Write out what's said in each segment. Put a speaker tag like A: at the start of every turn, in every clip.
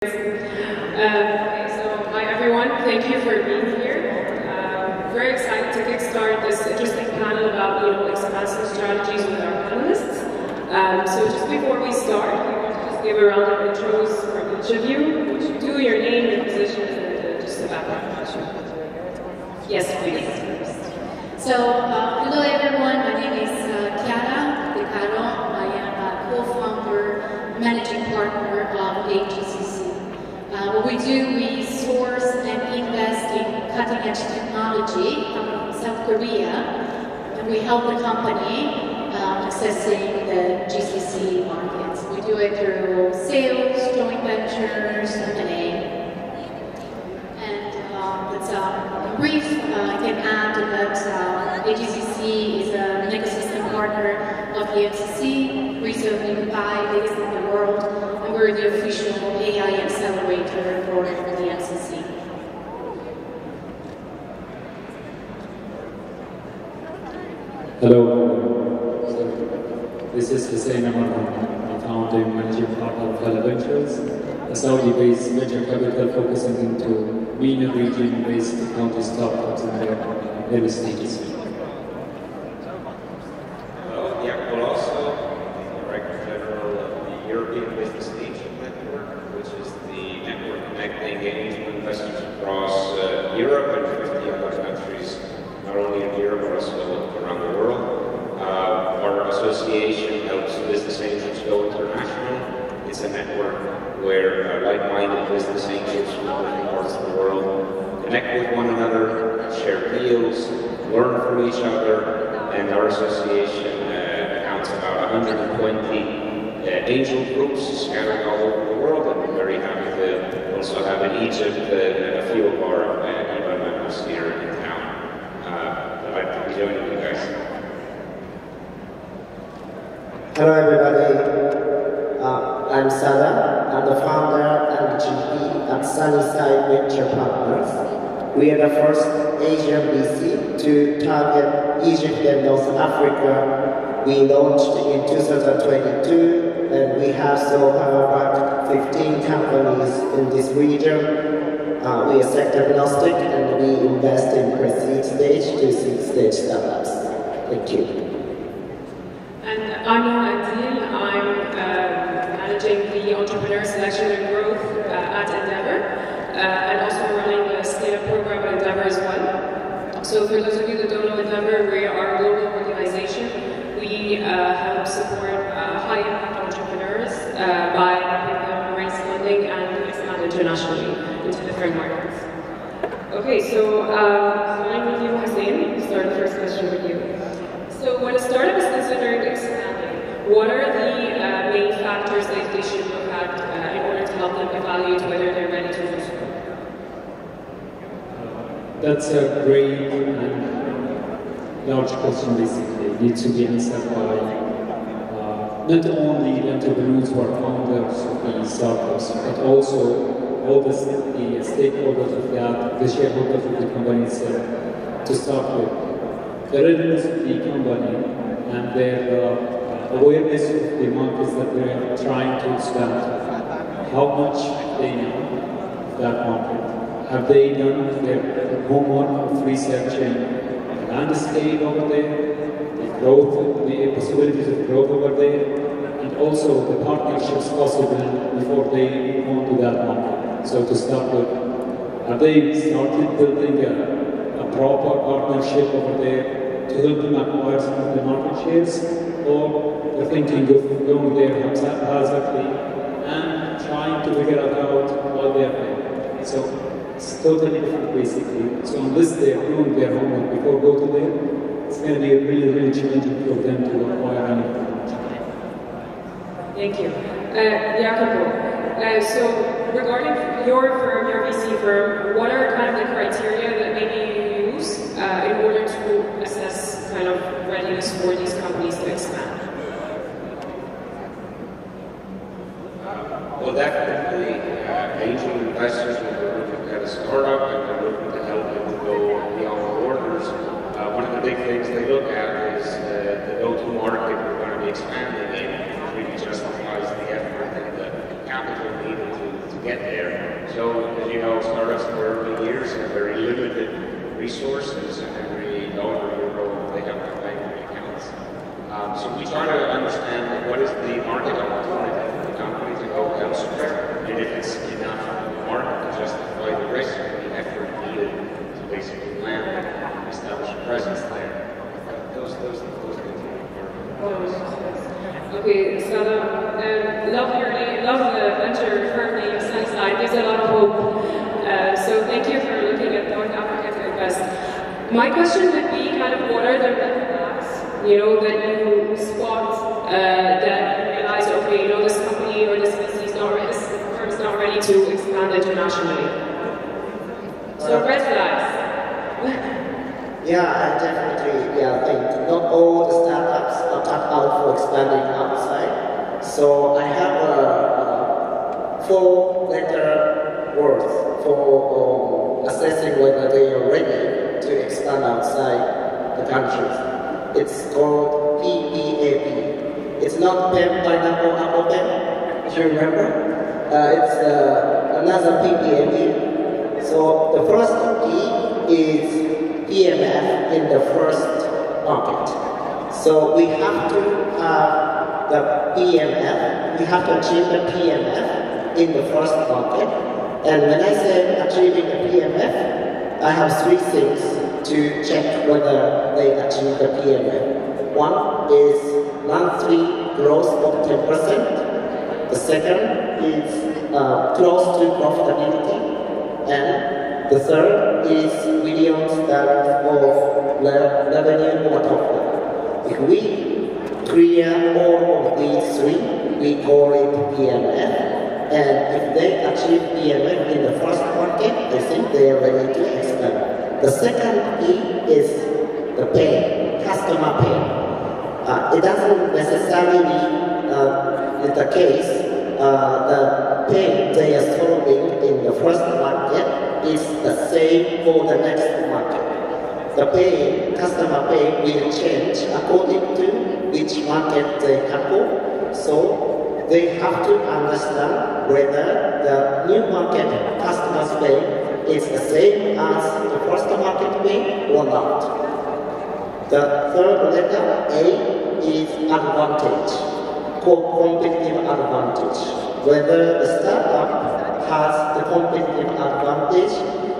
A: Okay, so hi everyone, thank you for being here. Very excited to kickstart this interesting panel about expansive strategies with our panelists. So just before we start, we want to just give a round of intros from each of you. Would you do your name, your position, and just the background? Yes, please.
B: So, hello everyone, my name is Chiara, Caro. I am a co-founder, managing partner of AGCC. What we do, we source and invest in cutting-edge technology from South Korea, and we help the company accessing the GCC markets. We do it through sales, joint ventures, M&A. And that's brief. I can add that AGCC is an ecosystem partner of the MCC, research in Dubai, biggest in the world, and we're the official AI accelerator for the MCC.
C: Hello, this is Hussein Amar, founding managing partner of Ventures, a Saudi-based venture capital focusing into MENA region-based technology startups in their early stages.
D: Hello, Jacopo, Losso, Director General of the European Business Leadership Network, which is the network connecting angel investors across Europe and 50 other countries, not only in Europe but also around the world. Our association helps business angels go international. It's a network where like-minded business angels from different parts of the world connect with one another, share deals, learn from each other, and our association accounts about 120 angel groups scattered all over the world, and we're very happy to also have in Egypt a few of our EBAN members here in town. I'd like to be joining you guys.
E: Hello everybody, I'm Sada. I'm the founder and GP at Sunnyside Venture Partners. We are the first Asian VC to target Egypt and North Africa. We launched in 2022 and we have so far about 15 companies in this region. We are sector agnostic and we invest in pre-seed stage to seed stage startups. Thank you.
A: And I'm Noha. I'm managing the entrepreneur selection and growth at Endeavor, and also running the scale-up program at Endeavor as well. So for those of you that don't know Endeavor, we are a global organization. We help support high-impact entrepreneurs by helping them raise funding and expand internationally into different markets. Okay, so starting with you, Hussein, start the first question with you. So when a startup is considering expanding, what are the main factors that they should look at in order to help them evaluate whether they're ready to do so?
C: That's a great and large question, basically. It needs to be answered by not only the entrepreneurs who are founders of the startups, but also all the stakeholders of that, the shareholders of the company itself, to start with. The readiness of the company and their awareness of the markets that they're trying to expand. How much they know of that market? Have they done their homework of researching the landscape over there, the growth, the possibilities of growth over there, and also the partnerships possible before they move on to that market? So to start with, have they started building a proper partnership over there to help them acquire some of the market shares, or they're thinking of going there haphazardly and trying to figure it out while they're there? So it's totally different, basically. So unless they're doing their homework before go to there, it's going to be really, really challenging for them to acquire any information.
A: Thank you. Jacopo, so regarding your firm, your VC firm, what are kind of the criteria that maybe you use in order to assess kind of readiness for these companies to expand?
D: Well, definitely, angel investors, when they're looking at a startup and they're looking to help them to go beyond borders, one of the big things they look at is the go-to-market we're going to be expanding in. It really justifies the effort and the capital needed to get there. So, as you know, startups in their early years have very limited resources, and every dollar, euro they have to bank accounts. So we try to understand what is the market opportunity for the company to go elsewhere, and if it's enough of the market to justify the risk and the effort needed to basically land and establish a presence there. Those things are important.
A: Okay, Sada, love the venture firm name Sunnyside. There's a lot of hope. So thank you for looking at North Africa to invest. My question would be kind of what are the red flags, you know, that you spot that you realize, okay, you know, this company or this VC firm is not ready to expand internationally. So red flags.
E: Yeah, I definitely think not all the startups are tapped out for expanding outside. So I have a 4-letter word for assessing whether they are ready to expand outside the countries. It's called PPAP. It's not pen, pineapple, apple pen, if you remember. It's another PPAP. So the first P is PMF in the first market. So we have to have the PMF, we have to achieve the PMF in the first market. And when I say achieving the PMF, I have 3 things to check whether they achieve the PMF. One is monthly growth of 10%. The second is close to profitability. And the third is millions dollars of revenue or top line. If we clear all of these 3, we call it PMF. And if they achieve PMF in the first market, I think they are ready to expand. The second P is the pay, customer pay. It doesn't necessarily is the case the pay they are solving in the first market is the same for the next market. The pay, customer pay will change according to which market they tackle. So they have to understand whether the new market customers pay is the same as the first market pay or not. The third letter, A, is advantage, competitive advantage. Whether the startup has the competitive advantage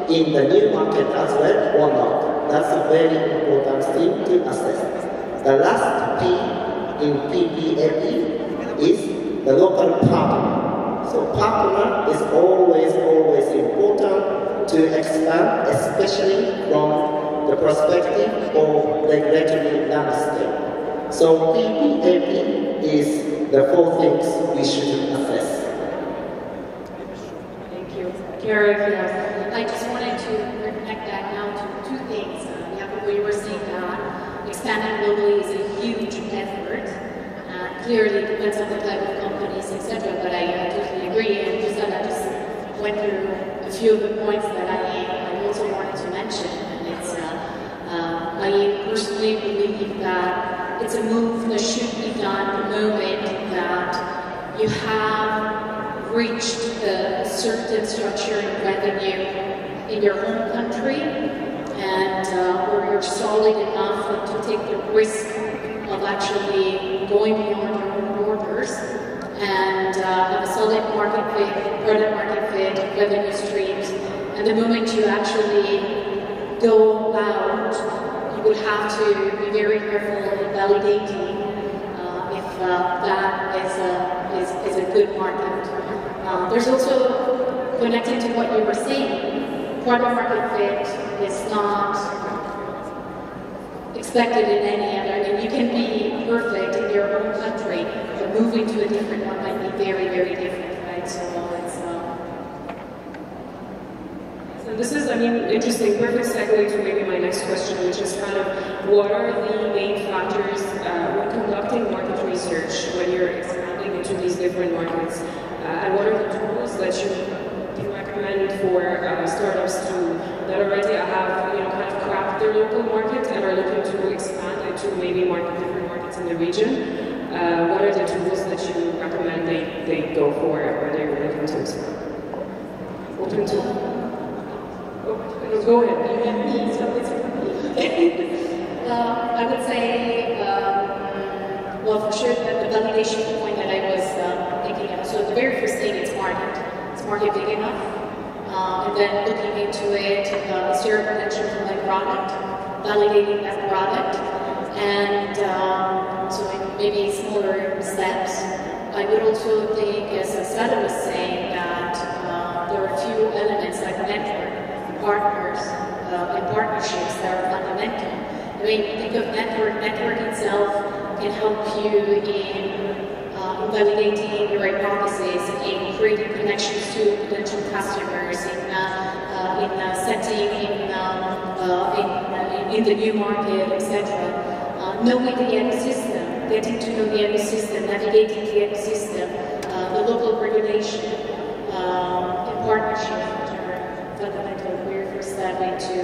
E: in the new market as well or not. That's a very important thing to assess. The last P in PPAP is the local partner. So partner is always important to expand, especially from the perspective of regulatory landscape. So PPAP is the 4 things we should assess.
A: Thank you. Chiara,
B: I just wanted to connect that now to 2 things. Jacopo, you were saying that expanding globally is a huge effort. Clearly, it depends on the type of companies, etc. But I totally agree. And just that I just went through a few of the points that I also wanted to mention. And it's I personally believe that it's a move that should be done the moment that you have reached a certain structure and revenue in your home country, and where you're solid enough to take the risk of actually going beyond your own borders and have a solid market fit, product market fit, revenue streams. And the moment you actually go out, you would have to be very careful in validating if that is a good market. There's also, connecting to what you were saying, product market fit is not expected in any other. I mean, you can be perfect in your own country, but moving to a different one might be very, very different, right? So it's
A: So this is, I mean, interesting, perfect segue to maybe my next question, which is kind of what are the main factors when conducting market research when you're expanding into these different markets, and what are the tools that you recommend for startups that already have, you know, kind of cracked their local market and are looking to expand into maybe different markets in the region? What are the tools that you recommend they go for when they're looking to expand? open to? Oh, go ahead.
B: I would say, well, for sure, the validation point that I was thinking of. So the very first thing is market. Is market big enough? And then looking into it, is there a potential for my product? Validating that product. And so maybe smaller steps. I would also think, as Sada was saying, that there are a few elements like network, partners, and partnerships that are fundamental. I mean, think of network. Network itself can help you in validating your hypothesis, in creating connections to potential customers, in setting in the new market, etc. Knowing the ecosystem, getting to know the ecosystem, navigating the ecosystem, the local regulation, and partnership, which are fundamental. We're first step into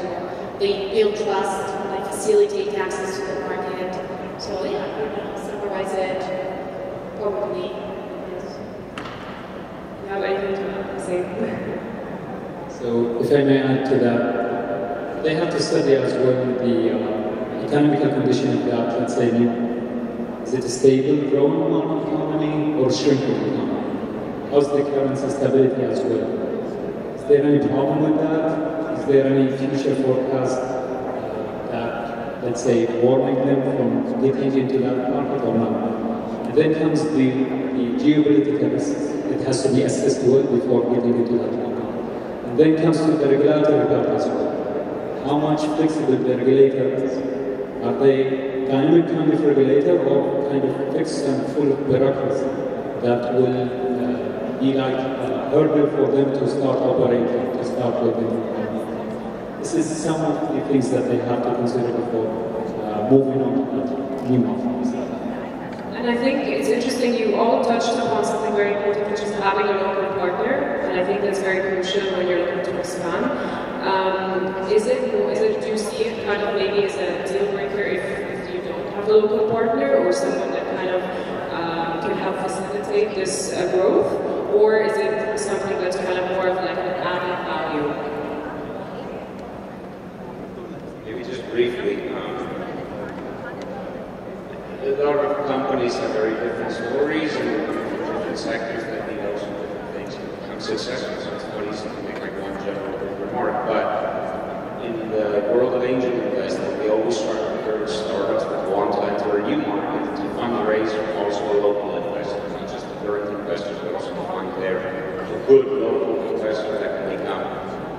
B: they build trust, they facilitate access to the market. So yeah, summarize it probably.
A: You have anything to say?
C: So if I may add to that, they have to study as well the economical condition of that, let's say, is it a stable, growing economy or shrinking economy? How's the currency stability as well? Is there any problem with that? Is there any future forecast that, let's say, warning them from getting into that market or not? And then comes the geopolitical risks. It has to be assessed well before getting into that market. And then comes to the regulatory part as well. How much flexible the regulators are? They dynamic kind of regulator or kind of fixed and full of bureaucracy that will be like a hurdle for them to start operating, to start within? This is some of the things that they have to consider before moving on to that new market.
A: And I think it's interesting, you all touched upon something very important, which is having a local partner, and I think that's very crucial when you're looking to expand. Do you see it kind of maybe as a deal breaker if you don't have a local partner or someone that kind of can help facilitate this growth? Or is it something that's kind of more of like an added value?
D: Maybe just briefly, a lot of companies have very different stories and different sectors that need also different things to become successful. So it's not easy to make like one general remark. But in the world of angel investing, we always try to encourage startups that want to enter a new market to fundraise from also local investors, not just the current investors, but also to find there a good local investor that can become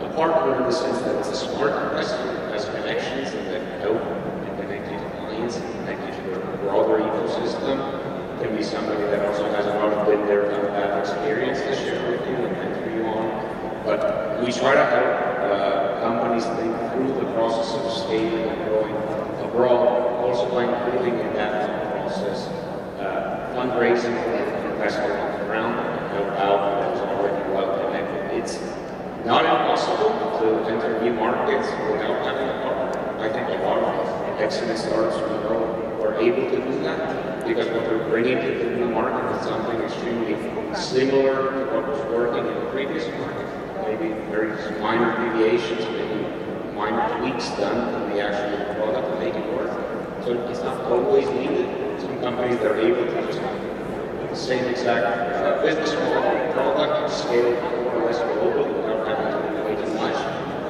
D: a partner in the sense that it's a smart investor that has connections and that can help and connect you to clients and connect you to their broader ecosystem. It can be somebody that also has not been there, done that experience to share with you and mentor you on. But we try to help companies think through the process of scaling and growing abroad, also by including in that process fundraising for investors on the ground and help out that is already well connected. It's not impossible to enter new markets without having a partner. I think a lot of excellent startups in the world are able to do that because what they're bringing to the new market is something extremely similar to what was working in the previous market. Maybe very minor deviations, maybe minor tweaks done to the actual product to make it work. So it's not always needed. Some companies that are able to just have the same exact business model, product, scale more or less global without having to do way too much.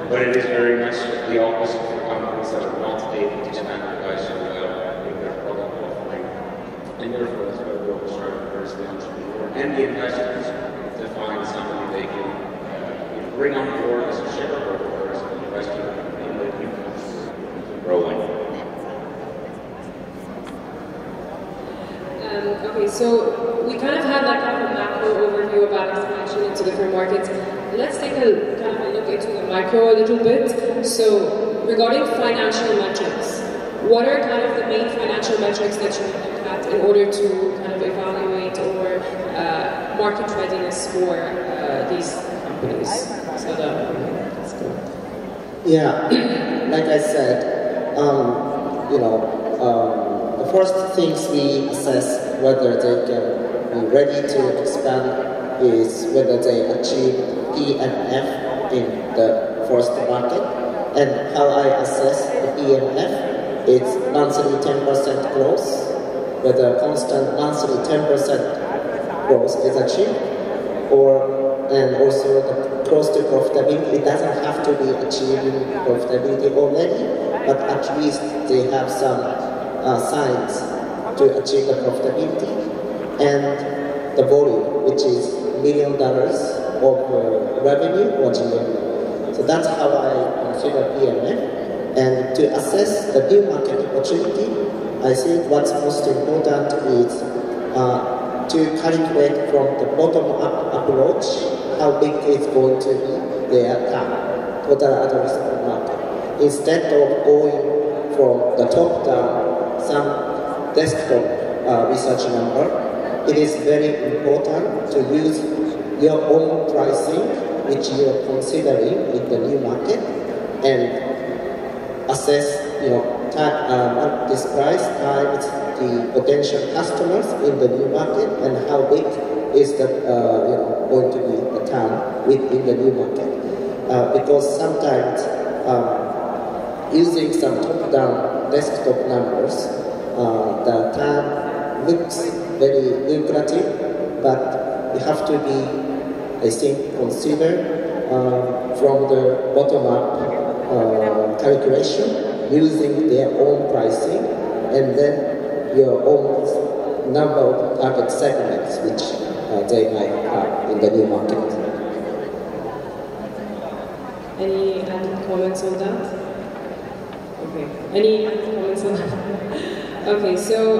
D: But it is very much the opposite for companies that are not able to standardize so well in their product offering. And therefore, that's why we always try to encourage the entrepreneur and the investors to find somebody they can bring on board as a shareholder or as an investor in the new company growing.
A: Okay, so we kind of had like a macro overview about expansion into different markets. Let's take a kind of a look into the micro a little bit. So regarding financial metrics, what are kind of the main financial metrics that you look at in order to kind of evaluate or market readiness for these companies? So let's go.
E: Yeah, like I said, the first things we assess whether they can be ready to expand is whether they achieve P and F in the first market. And how I assess the P and F, it's monthly 10% growth, whether constant monthly 10% growth is achieved, and also the close to profitability. It doesn't have to be achieving profitability already, but at least they have some signs to achieve the profitability, and the volume, which is $1 million of revenue or GMV. So that's how I consider PMF. And to assess the new market opportunity, I think what's most important is to calculate from the bottom-up approach how big it's going to be their TAM, total addressable market. Instead of going from the top-down, some desktop research number, it is very important to use your own pricing, which you are considering in the new market, and assess this price times the potential customers in the new market and how big is the going to be the TAM within the new market. Because sometimes using some top-down desktop numbers, the TAM looks very lucrative, but you have to be, I think, considered from the bottom-up calculation using their own pricing and then your own number of target segments which they might have in the new market.
A: Any added comments on that? Okay. Any added comments on that? Okay, so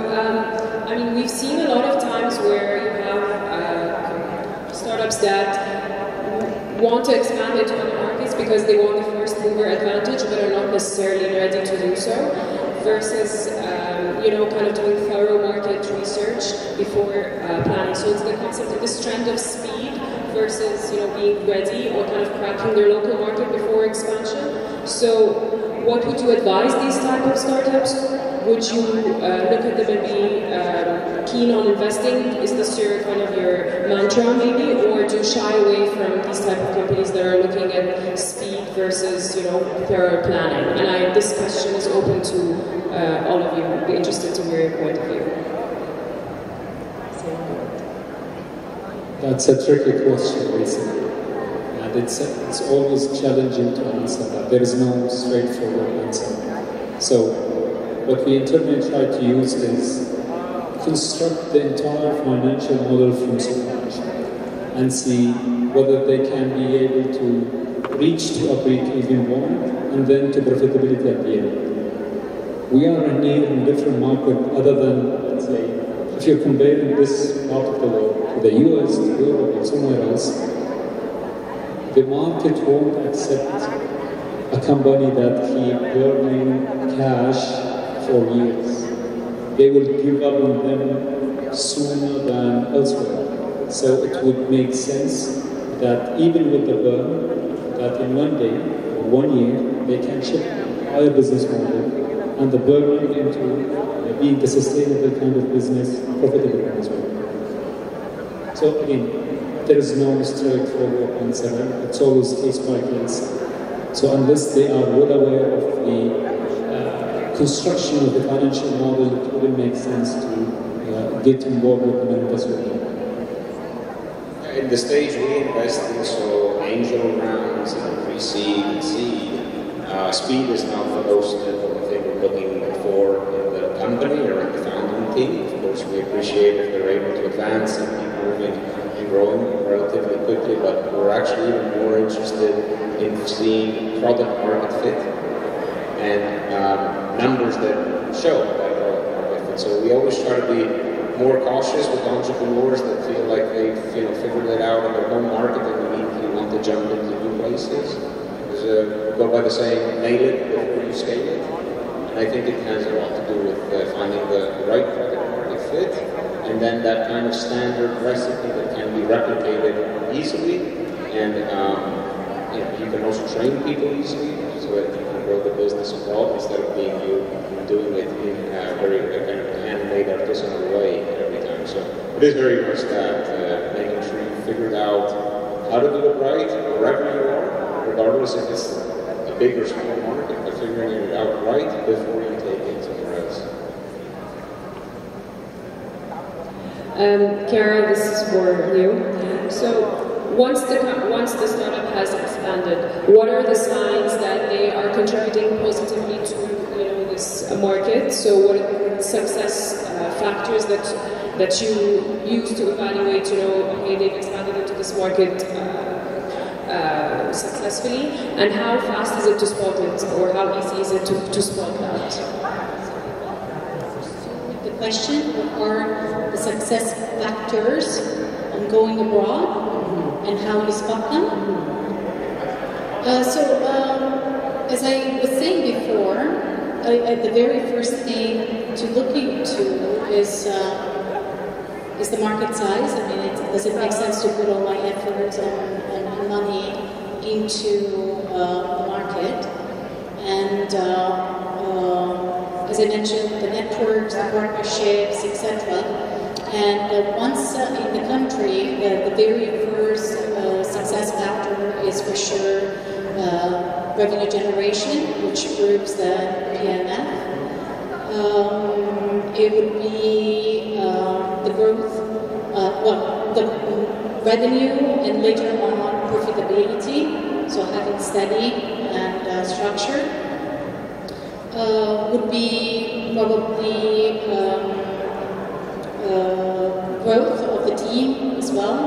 A: I mean, we've seen a lot of times where you have startups that want to expand into other markets because they want the first mover advantage, but are not necessarily ready to do so, versus kind of doing thorough market research before planning. So it's the concept of this trend of speed versus being ready or kind of cracking their local market before expansion. So what would you advise these type of startups? Would you look at them and be keen on investing? Is this your mantra maybe, or do you shy away from these type of companies that are looking at speed versus thorough planning? And this question is open to all of you. I'd be interested to hear your point of view.
C: That's a tricky question, basically. And it's always challenging to answer that. There is no straightforward answer. So what we internally try to use is construct the entire financial model from scratch and see whether they can be able to reach to a break-even point and then to profitability at the end. We are in a different market other than, let's say, if you're comparing this part of the world to the US, to Europe, or somewhere else, the market won't accept a company that keep burning cash for years. They will give up on them sooner than elsewhere. So it would make sense that even with the burn, that in one day or 1 year, they can shift the entire business model and the burn into being the sustainable kind of business, profitable as well. So again, there is no straightforward answer. It's always case by case. So unless they are well aware of the construction of the financial model, it wouldn't make sense to get involved with them as well.
D: In the stage we invest in, so angel rounds and pre-seed and seed, speed is not the most important thing we're looking for in the company or in the founding team. Of course, we appreciate if they're able to advance and keep moving and growing relatively quickly, but we're actually even more interested in seeing product market fit and numbers that show that product market fit. So we always try to be more cautious with entrepreneurs that feel like they've figured it out in their home market and immediately want to jump into new places. Because go by the saying, nail it before you scale it. And I think it has a lot to do with finding the right product market fit, and then that kind of standard recipe that can be replicated easily, and you can also train people easily, so that you can grow the business abroad instead of being doing it in a very kind of handmade, artisanal way every time. So it is very much that making sure you figured out
F: how to do it right, wherever you are, regardless if it's a big or small market, but figuring it out right before you take it somewhere else.
A: Chiara, this is for you. So once the startup has expanded, what are the signs that they are contributing positively to this market? So what are the success factors that you use to evaluate, okay, they've expanded into this market successfully, and how fast is it to spot it, or how easy is it to spot that?
B: The question, what are the success factors on going abroad, and how you spot them? As I was saying before, the very first thing to look into is the market size. I mean, does it make sense to put all my effort and money into the market? And as I mentioned, the networks, the partnerships, etc. And once in the country, the very first success factor is for sure revenue generation, which proves the PNF. It would be the growth, the revenue, and later on profitability. So having steady and structure would be probably growth of the team as well,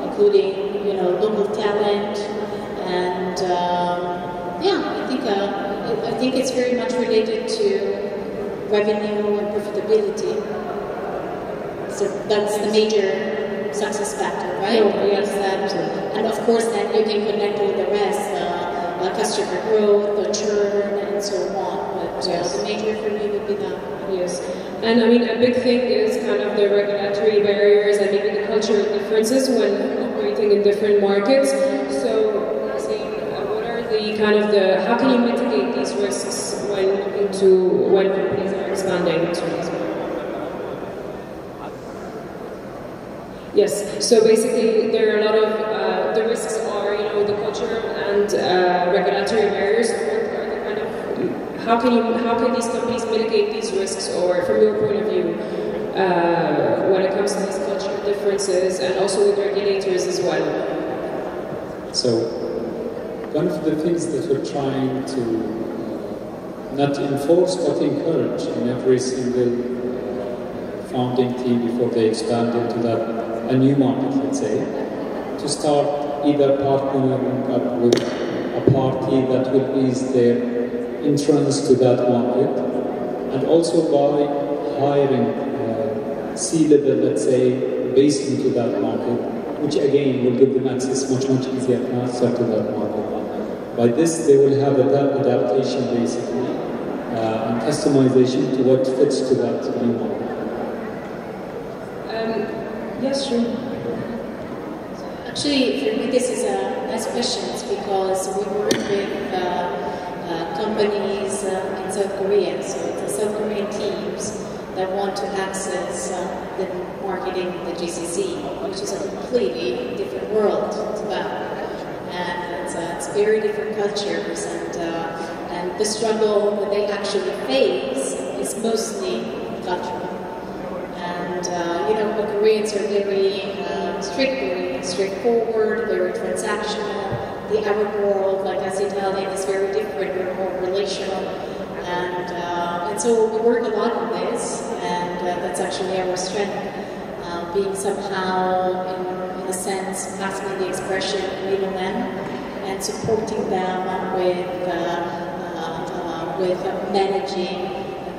B: including local talent, and I think it's very much related to revenue and profitability. So that's the major success factor, right? Yes, and of course then you can connect all the rest, customer growth, the churn, and so on. But the major for me would be that.
A: Yes, and I mean a big thing is kind of the regulatory barriers and maybe the cultural differences when operating in different markets. So, what are the how can you mitigate these risks when companies are expanding into these markets? Yes, so basically there are a lot of the risks are the cultural and regulatory barriers. How can these companies mitigate these risks, or from your point of view, when it comes to these cultural differences and also with regulators as well?
C: So, one of the things that we're trying to not enforce but encourage in every single founding team before they expand into a new market, let's say, to start either partnering up with a party that will ease their entrance to that market, and also by hiring C-level, let's say, based into that market, which again will give them access much easier, faster to that market. By this, they will have adaptation basically and customization to what fits to that new market.
A: Yes, sure.
B: Actually, for me, this is a nice question because we work with companies in South Korea, so it's the South Korean teams that want to access the market in the GCC, which is a completely different world to them, and it's very different cultures, and the struggle that they actually face is mostly cultural. And the Koreans are very strict, very straightforward, very transactional. The Arab world, like as Italian, is very different, we're more relational, and so we work a lot on this, and that's actually our strength, being somehow, in a sense, passing the expression middlemen, and supporting them with managing,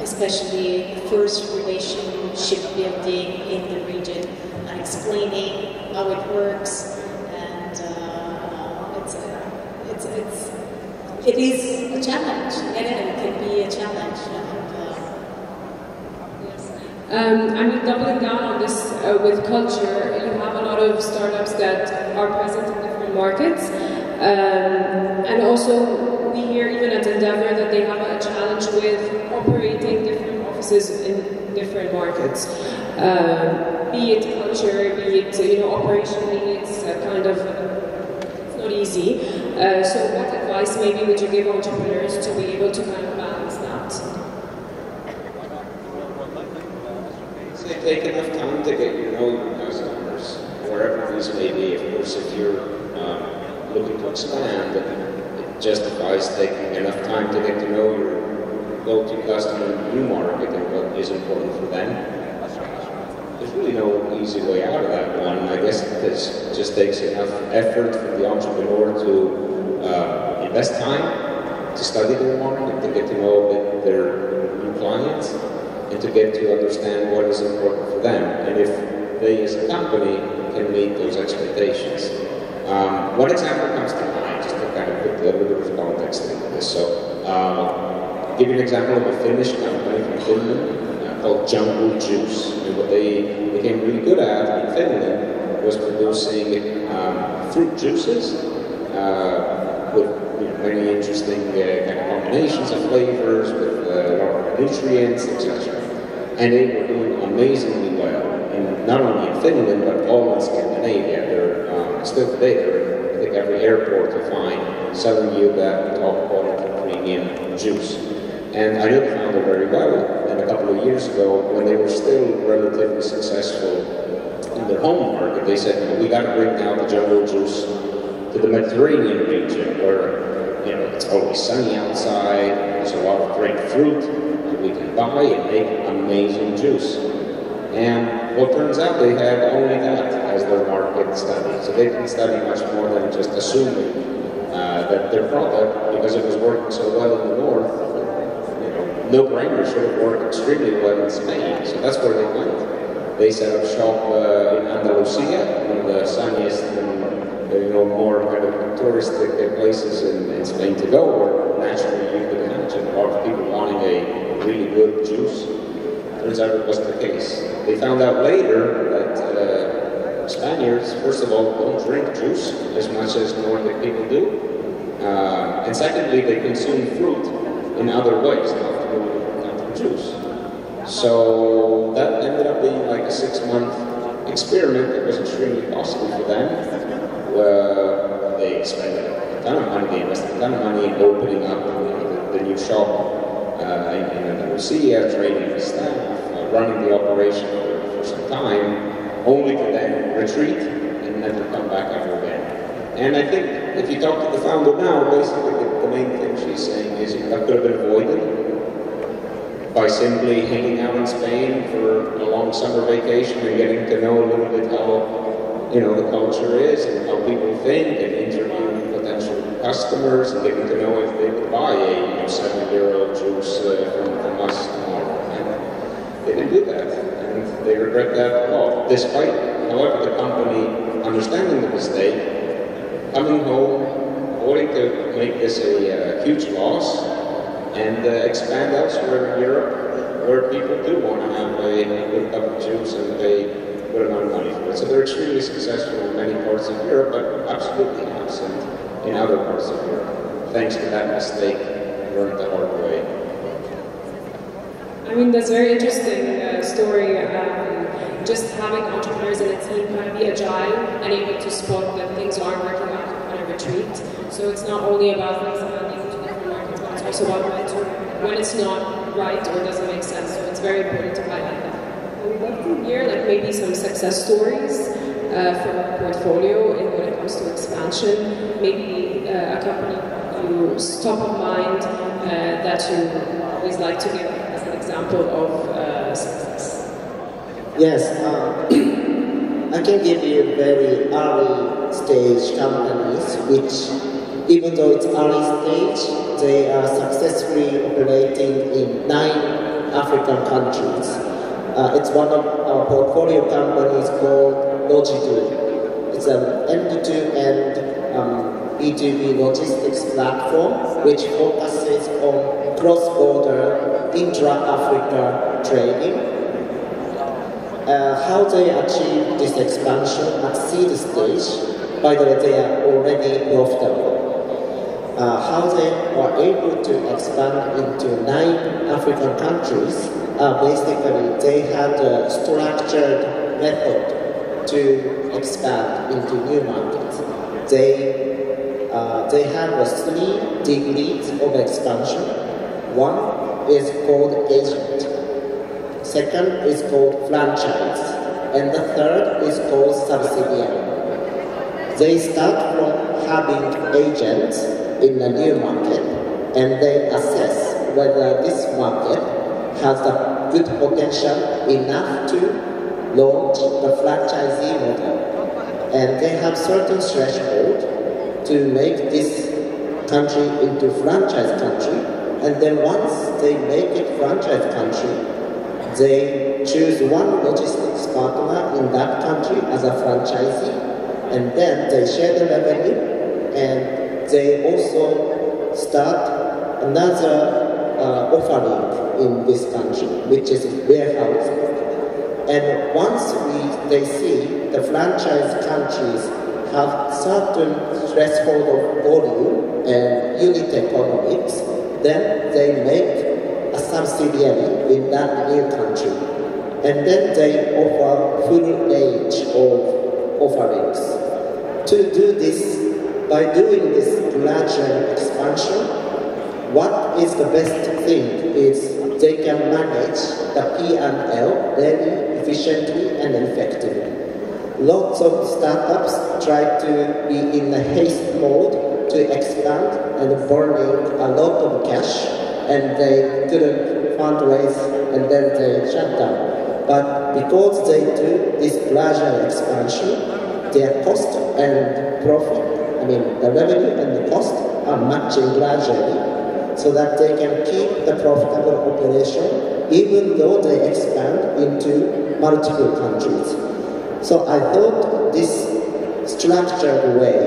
B: especially first relationship building in the region, and explaining how it works. It is a challenge, and it can be a challenge.
A: I mean, doubling down on this with culture, you have a lot of startups that are present in different markets, and also we hear even at Endeavor that they have a challenge with operating different offices in different markets. Be it culture, be it operationally, it's kind of not easy. So what advice maybe would you give entrepreneurs to be able to kind of balance that?
D: So take enough time to get to know your customers, wherever these may be. Of course, if you're looking to expand, it justifies taking enough time to get to know your go-to customer in the new market and what is important for them. There's really no easy way out of that one. I guess this just takes enough effort from the entrepreneur to invest time, to study their market, to get to know a bit their new clients, and to get to understand what is important for them. And if they as a company can meet those expectations. One example comes to mind, just to kind of put a little bit of context into this. So, I'll give you an example of a Finnish company from Finland called Jungle Juice. And what they became really good at in Finland was producing fruit juices with many interesting kind of combinations of flavors, with a lot of nutrients, etc. And they were doing amazingly well, in, not only in Finland, but all in Scandinavia. They're still today, they're, I think, every airport you find selling you that top quality premium juice. And I know the founder very well, and a couple of years ago, when they were still relatively successful in their home market, they said, we got to bring now the jungle juice to the Mediterranean region, where it's always sunny outside, there's a lot of great fruit that we can buy and make amazing juice. And what turns out, they had only that as their market study. So they didn't study much more than just assuming that their product, because it was working so well in the north, no brainer should have worked extremely well in Spain. So that's where they went. They set up shop in Andalusia, one of the sunniest and more kind of touristic places in Spain to go, where naturally you could imagine a lot of people wanting a really good juice. Turns out it wasn't the case. They found out later that Spaniards, first of all, don't drink juice as much as Nordic people do. And secondly, they consume fruit in other ways, not through juice. So that ended up being like a 6-month experiment that was extremely costly for them. They spent a ton of money, they invested a ton of money in opening up the new shop in Andalusia, training the staff, running the operation for some time, only to then retreat and never come back ever again. And I think if you talk to the founder now, basically the main thing she's saying is that could have been avoided by simply hanging out in Spain for a long summer vacation and getting to know a little bit how the culture is and how people think, and interviewing potential customers and getting to know if they would buy a €7 juice from us tomorrow. And they didn't do that, and they regret that a lot. Despite, however, the company understanding the mistake, coming home, avoiding to make this a huge loss, and expand elsewhere in Europe, where people do want to have a good cup of juice and pay a good amount of money for it. So they're extremely successful in many parts of Europe, but absolutely absent in other parts of Europe. Thanks to that mistake, learned the hard way.
A: I mean, that's a very interesting story. Just having entrepreneurs in a team kind of be agile and able to spot that things aren't working out and a retreat. So it's not only about expanding into different markets, but it's also about when it's not right or doesn't make sense. So it's very important to highlight that. We'd love to hear maybe some success stories from our portfolio when it comes to expansion. Maybe a company who's top of mind that you always like to give as an example of success.
E: Yes, I can give you very early stage companies which, even though it's early stage, they are successfully operating in 9 African countries. It's one of our portfolio companies called Losso. It's an end-to-end B2B logistics platform which focuses on cross-border intra-Africa trading. How they achieve this expansion at seed stage, by the way, they are already profitable. How they are able to expand into 9 African countries, basically they had a structured method to expand into new markets. They they have 3 degrees of expansion. One is called agent, second is called franchise, and the third is called subsidiary. They start from having agents in a new market, and they assess whether this market has a good potential enough to launch the franchisee model. And they have certain threshold to make this country into franchise country, and then once they make it franchise country, they choose one logistics partner in that country as a franchisee, and then they share the revenue, and they also start another offering in this country, which is warehousing. And once they see the franchise countries have certain threshold of volume and unit economics, then they make a subsidiary in that new country. And then they offer full range of offerings. To do this, by doing this gradual expansion, what is the best thing is they can manage the P&L very efficiently and effectively. Lots of startups try to be in a haste mode to expand and burning a lot of cash, and they couldn't fundraise, and then they shut down. But because they do this gradual expansion, their cost and profit, the revenue and the cost are matching gradually, so that they can keep the profitable operation even though they expand into multiple countries. So I thought this structured way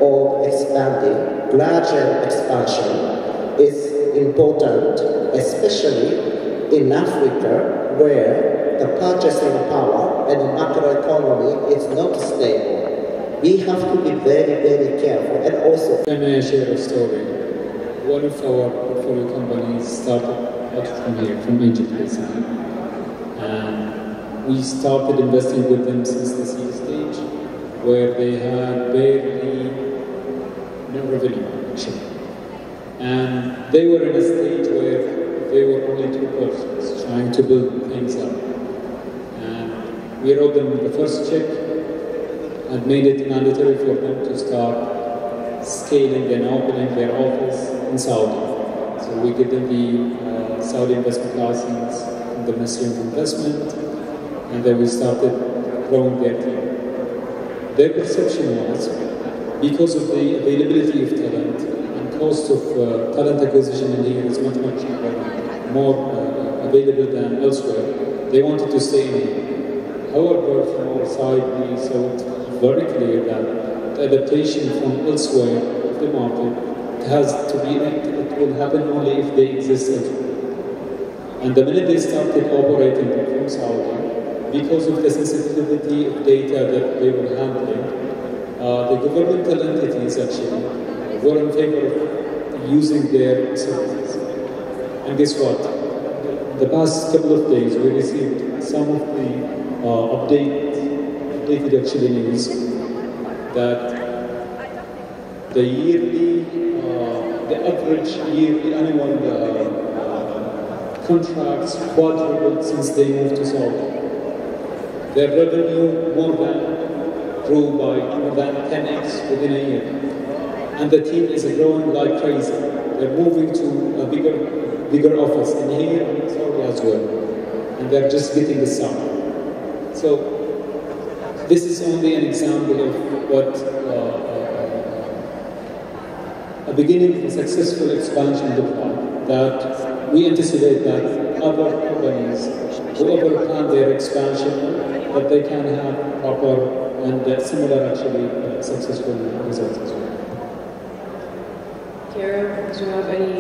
E: of expanding, gradual expansion, is important, especially in Africa, where the purchasing power and the macroeconomy is not stable. We have to be very, very careful, and also...
C: Can I share a story? One of our portfolio companies started out from here, from Egypt basically. And we started investing with them since the seed stage, where they had barely no revenue actually. And they were in a stage where they were only 2 persons trying to build things up. And we wrote them the first check and made it mandatory for them to start scaling and opening their office in Saudi. So we give them the Saudi investment license from the Ministry of Investment, and then we started growing their team. Their perception was, because of the availability of talent and cost of talent acquisition in here is much, much cheaper, more available than elsewhere, they wanted to stay in here. However, from our side, we saw it very clear that the adaptation from elsewhere of the market has to be, it will happen only if they exist elsewhere. And the minute they started operating from Saudi, because of the sensitivity of data that they were handling, the governmental entities actually were in favor of using their services. And guess what? The past couple of days we received some of the updated actually news that the average yearly annual contracts quadrupled since they moved to Saudi. Their revenue grew by more than 10x within a year. And the team is growing like crazy. They're moving to a bigger office in here and in Saudi as well. And they're just getting the start. So this is only an example of what a beginning of a successful expansion looks like. That we anticipate that other companies, whoever plan their expansion, that they can have proper and similar actually successful results as well.
A: Chiara, do you have any?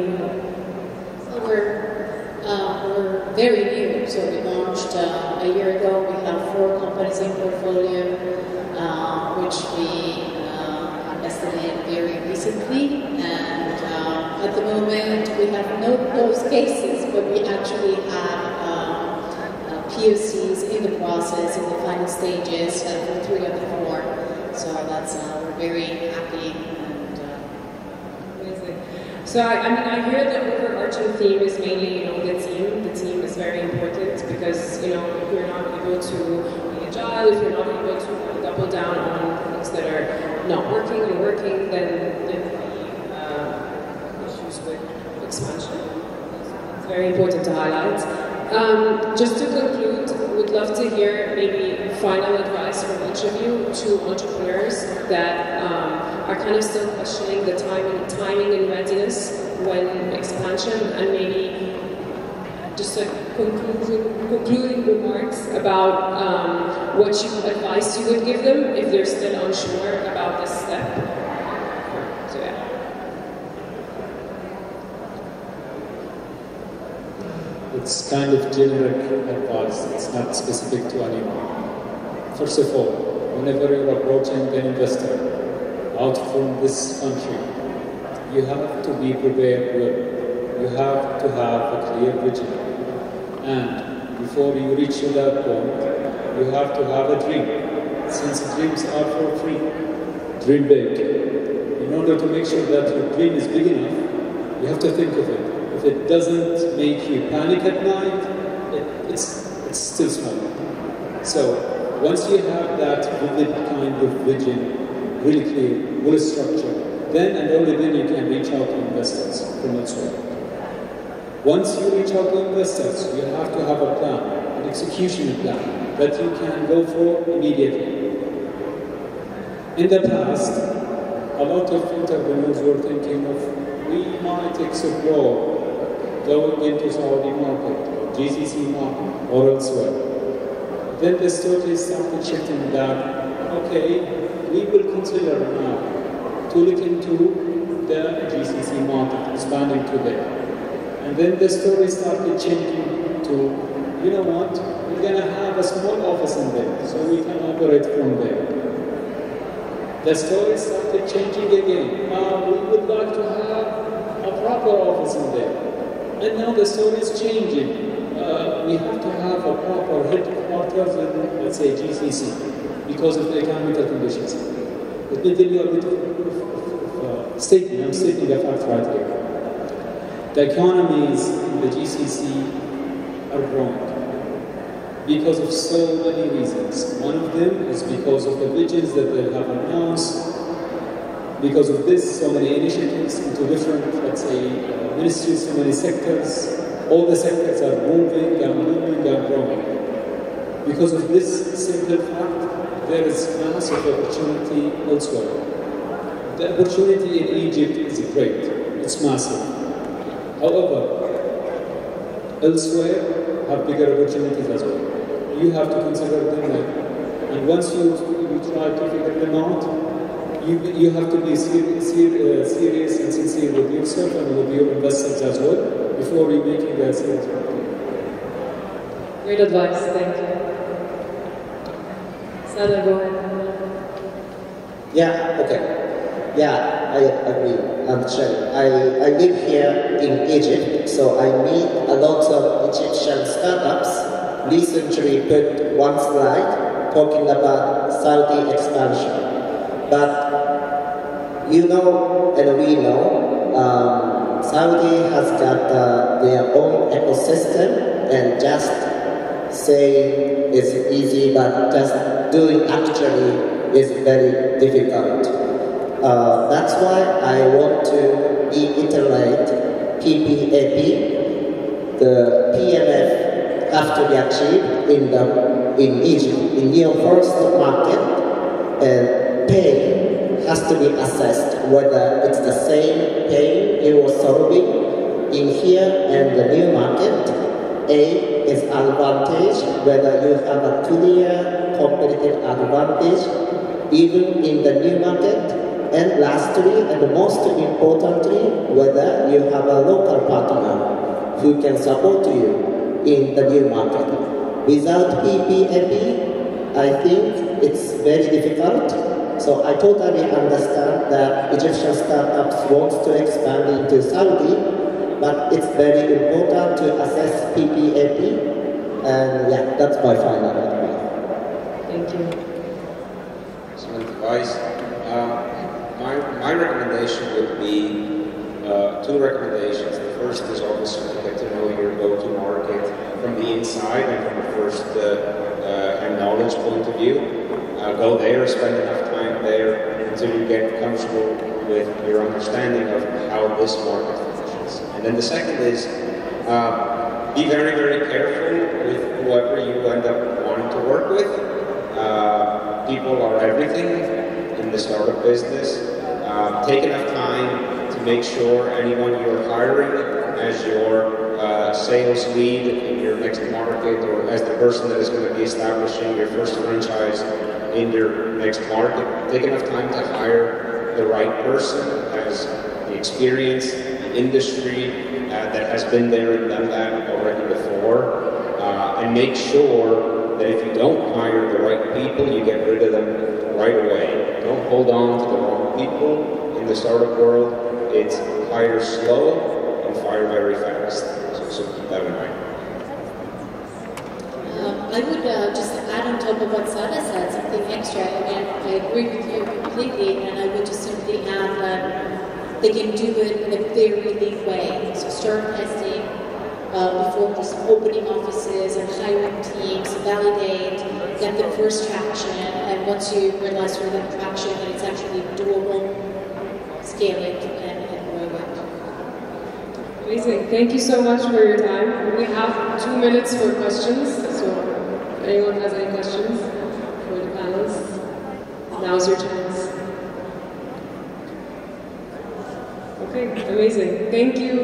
B: We're very new, so we launched a year ago. We have 4 companies in portfolio, which we invested in very recently. And at the moment, we have no closed cases, but we actually have POCs in the process, in the final stages for 3 of the 4. So that's we're very happy and
A: So I hear the overarching theme is mainly, the team. The team is very important because, if you're not able to be agile, if you're not able to double down on things that are not working or working, then there will be issues with expansion. It's very important to highlight. Just to conclude, would love to hear maybe final advice from each of you to entrepreneurs that are kind of still questioning the timing and readiness when expansion, and maybe just a concluding remarks about what advice you would give them if they're still unsure about this step. So yeah.
C: It's kind of generic advice, it's not specific to anyone. First of all, whenever you're approaching an investor out from this country, you have to be prepared well. You have to have a clear vision. And before you reach to that point, you have to have a dream. Since dreams are for free, dream big. In order to make sure that your dream is big enough, you have to think of it. If it doesn't make you panic at night, it's still small. So once you have that vivid kind of vision, really clear, well structured, then and only then you can reach out to investors from elsewhere. Once you reach out to investors, you have to have a plan, an execution plan that you can go for immediately. In the past, a lot of entrepreneurs were thinking of, we might explore going into Saudi market, or GCC market, or elsewhere. Then the story started shifting that, okay, we will consider now to look into the GCC market, expanding to there. And then the story started changing to, you know what, we're going to have a small office in there, so we can operate from there. The story started changing again. We would like to have a proper office in there. And now the story is changing. We have to have a proper headquarters in, let's say, GCC, because of the economical conditions. Let me tell you a bit of statement. I'm stating a fact right here. The economies in the GCC are growing because of so many reasons. One of them is because of the visions that they have announced. Because of this, so many initiatives into different, let's say, ministries, so many sectors. All the sectors are moving and moving and growing. Because of this simple fact, there is massive opportunity elsewhere. The opportunity in Egypt is great. It's massive. However, elsewhere have bigger opportunities as well. You have to consider them. And once you try to figure them out, you have to be serious and sincere with yourself and with your investors as well before you making a serious move.
A: Great advice, thank you. Sada, go ahead.
E: Yeah, okay. Yeah, I agree. I live here in Egypt, so I meet a lot of Egyptian startups. Recently put one slide talking about Saudi expansion. But you know, and we know, Saudi has got their own ecosystem, and just say it's easy, but just doing actually is very difficult. That's why I want to reiterate PPAP. The PMF have to be achieved in Egypt, in your first market, and pain has to be assessed, whether it's the same pain you were solving in here and the new market. A is advantage, whether you have a clear competitive advantage even in the new market. And lastly, and most importantly, whether you have a local partner who can support you in the new market. Without PPAP, I think it's very difficult. So I totally understand that Egyptian startups want to expand into Saudi, but it's very important to assess PPAP. And yeah, that's my final advice.
A: Thank you.
D: Excellent advice. My recommendation would be
F: two recommendations. The first is obviously to get to know your go-to-market from the inside and from a first-hand knowledge point of view. Go there, spend enough time there until you get comfortable with your understanding of how this market functions. And then the second is be very, very careful with whoever you end up wanting to work with. People are everything in the startup business. Take enough time to make sure anyone you're hiring as your sales lead in your next market, or as the person that is going to be establishing your first franchise in your next market, take enough time to hire the right person, has the experience, the industry that has been there and done that already before, and make sure that if you don't hire the right people, you get rid of them right away. Don't hold on to the wrong people in the startup world. It's hire slow and fire very fast. So keep that in mind.
B: I would just add on top of what Sada said, something extra. Again, I agree with you completely, and I would just simply add that they can do it in a very lean way. So start testing before just opening offices and hiring teams, validate, get the first traction, and once you realize through that traction that it's actually doable, scale it and grow it.
A: Amazing. Thank you so much for your time. We have 2 minutes for questions, so if anyone has any questions for the panelists, now's your chance. Okay, amazing. Thank you.